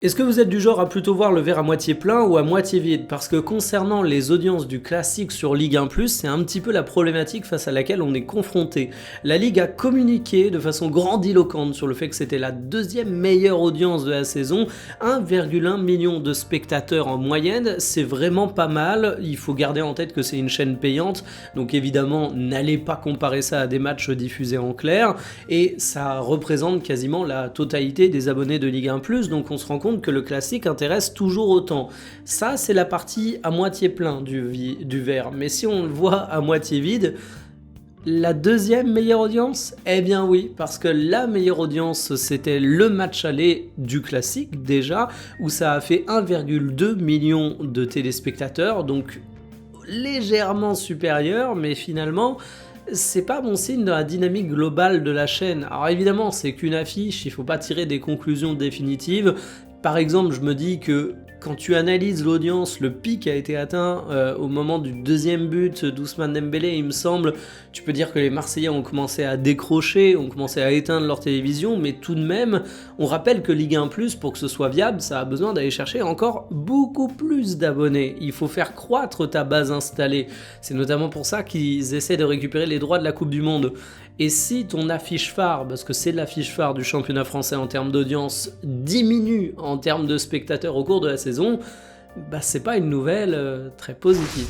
Est-ce que vous êtes du genre à plutôt voir le verre à moitié plein ou à moitié vide? Parce que concernant les audiences du classique sur Ligue 1+, c'est un petit peu la problématique face à laquelle on est confronté. La Ligue a communiqué de façon grandiloquente sur le fait que c'était la deuxième meilleure audience de la saison, 1,1 million de spectateurs en moyenne, c'est vraiment pas mal. Il faut garder en tête que c'est une chaîne payante, donc évidemment n'allez pas comparer ça à des matchs diffusés en clair, et ça représente quasiment la totalité des abonnés de Ligue 1+, donc on se rend compte que le classique intéresse toujours autant. Ça, c'est la partie à moitié plein du verre. Mais si on le voit à moitié vide, la deuxième meilleure audience? Eh bien oui, parce que la meilleure audience, c'était le match aller du classique déjà, où ça a fait 1,2 million de téléspectateurs, donc légèrement supérieur, mais finalement, c'est pas bon signe dans la dynamique globale de la chaîne. Alors évidemment, c'est qu'une affiche, il faut pas tirer des conclusions définitives. Par exemple, je me dis que quand tu analyses l'audience, le pic a été atteint au moment du deuxième but d'Ousmane Dembélé, il me semble. Tu peux dire que les Marseillais ont commencé à décrocher, ont commencé à éteindre leur télévision, mais tout de même, on rappelle que Ligue 1+, pour que ce soit viable, ça a besoin d'aller chercher encore beaucoup plus d'abonnés. Il faut faire croître ta base installée. C'est notamment pour ça qu'ils essaient de récupérer les droits de la Coupe du Monde. Et si ton affiche phare, parce que c'est l'affiche phare du championnat français en termes d'audience, diminue en termes de spectateurs au cours de la saison, bah c'est pas une nouvelle très positive.